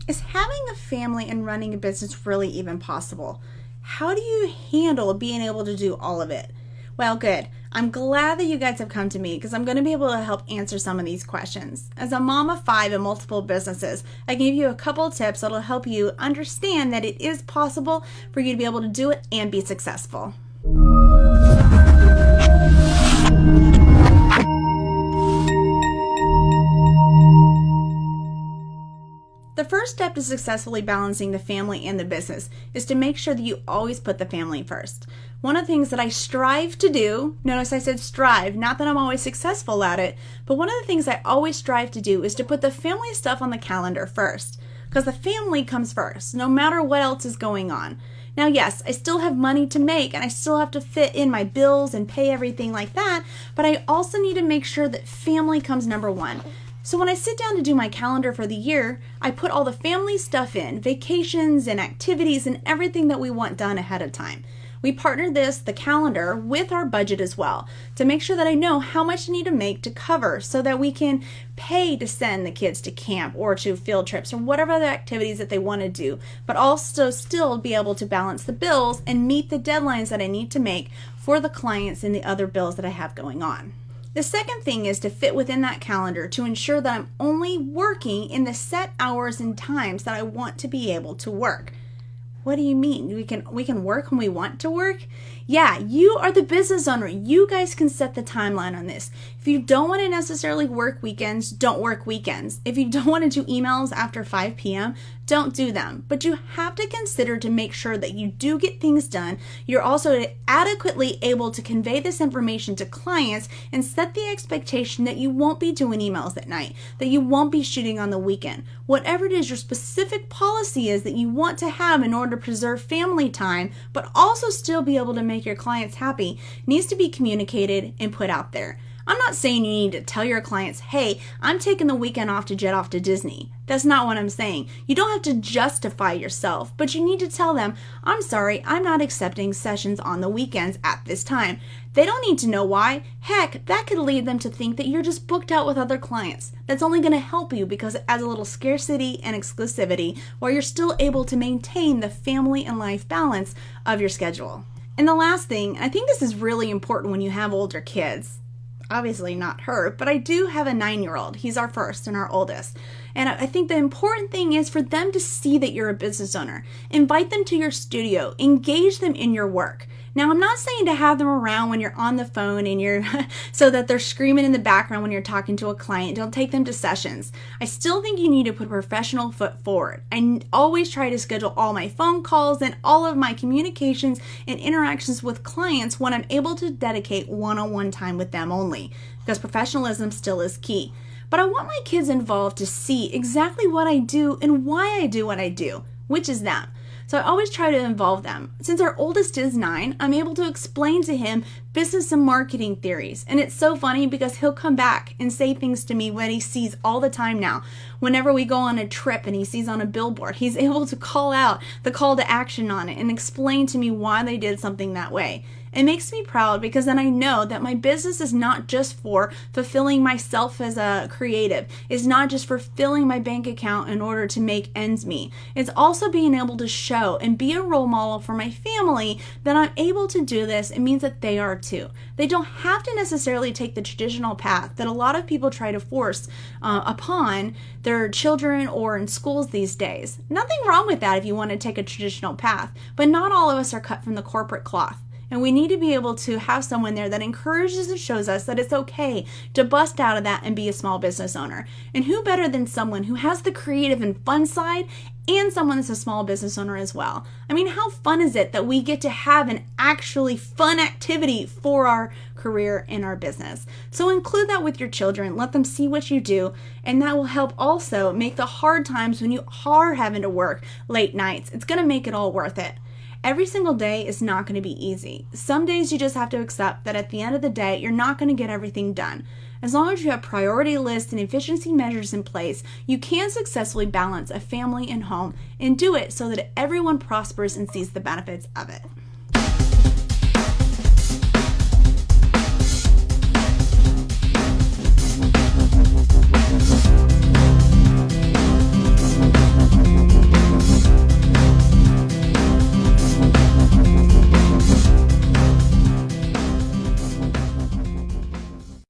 Is having a family and running a business really even possible? How do you handle being able to do all of it? Well, good. I'm glad that you guys have come to me because I'm going to be able to help answer some of these questions. As a mom of 5 in multiple businesses, I can give you a couple tips that'll help you understand that it is possible for you to be able to do it and be successful. The first step to successfully balancing the family and the business is to make sure that you always put the family first. One of the things that I strive to do, notice I said strive, not that I'm always successful at it, but one of the things I always strive to do is to put the family stuff on the calendar first, because the family comes first, no matter what else is going on. Now, yes, I still have money to make and I still have to fit in my bills and pay everything like that, but I also need to make sure that family comes number one. So when I sit down to do my calendar for the year, I put all the family stuff in, vacations and activities and everything that we want done ahead of time. We partner the calendar, with our budget as well to make sure that I know how much I need to make to cover so that we can pay to send the kids to camp or to field trips or whatever other activities that they want to do, but also still be able to balance the bills and meet the deadlines that I need to make for the clients and the other bills that I have going on. The second thing is to fit within that calendar to ensure that I'm only working in the set hours and times that I want to be able to work. What do you mean? We can work when we want to work? Yeah, you are the business owner. You guys can set the timeline on this. If you don't want to necessarily work weekends, don't work weekends. If you don't want to do emails after 5 p.m., don't do them. But you have to consider to make sure that you do get things done. You're also adequately able to convey this information to clients and set the expectation that you won't be doing emails at night, that you won't be shooting on the weekend. Whatever it is your specific policy is that you want to have in order to preserve family time, but also still be able to make your clients happy, needs to be communicated and put out there. I'm not saying you need to tell your clients, hey, I'm taking the weekend off to jet off to Disney. That's not what I'm saying. You don't have to justify yourself, but you need to tell them, I'm sorry, I'm not accepting sessions on the weekends at this time. They don't need to know why. Heck, that could lead them to think that you're just booked out with other clients. That's only going to help you because it adds a little scarcity and exclusivity while you're still able to maintain the family and life balance of your schedule. And the last thing, I think this is really important when you have older kids. Obviously not her, but I do have a 9-year-old. He's our first and our oldest. And I think the important thing is for them to see that you're a business owner. Invite them to your studio. Engage them in your work. Now, I'm not saying to have them around when you're on the phone and you're so that they're screaming in the background when you're talking to a client. Don't take them to sessions. I still think you need to put a professional foot forward. I always try to schedule all my phone calls and all of my communications and interactions with clients when I'm able to dedicate one-on-one time with them only, because professionalism still is key. But I want my kids involved to see exactly what I do and why I do what I do, which is them. So I always try to involve them. Since our oldest is 9, I'm able to explain to him business and marketing theories. And it's so funny because he'll come back and say things to me when he sees all the time now. Whenever we go on a trip and he sees on a billboard, he's able to call out the call to action on it and explain to me why they did something that way. It makes me proud because then I know that my business is not just for fulfilling myself as a creative. It's not just for filling my bank account in order to make ends meet. It's also being able to show and be a role model for my family that I'm able to do this. It means that they are too. They don't have to necessarily take the traditional path that a lot of people try to force upon their children or in schools these days. Nothing wrong with that if you want to take a traditional path, but not all of us are cut from the corporate cloth. And we need to be able to have someone there that encourages and shows us that it's okay to bust out of that and be a small business owner. And who better than someone who has the creative and fun side and someone that's a small business owner as well? I mean, how fun is it that we get to have an actually fun activity for our career in our business? So include that with your children. Let them see what you do. And that will help also make the hard times when you are having to work late nights. It's going to make it all worth it. Every single day is not going to be easy. Some days you just have to accept that at the end of the day, you're not going to get everything done. As long as you have priority lists and efficiency measures in place, you can successfully balance a family and home and do it so that everyone prospers and sees the benefits of it.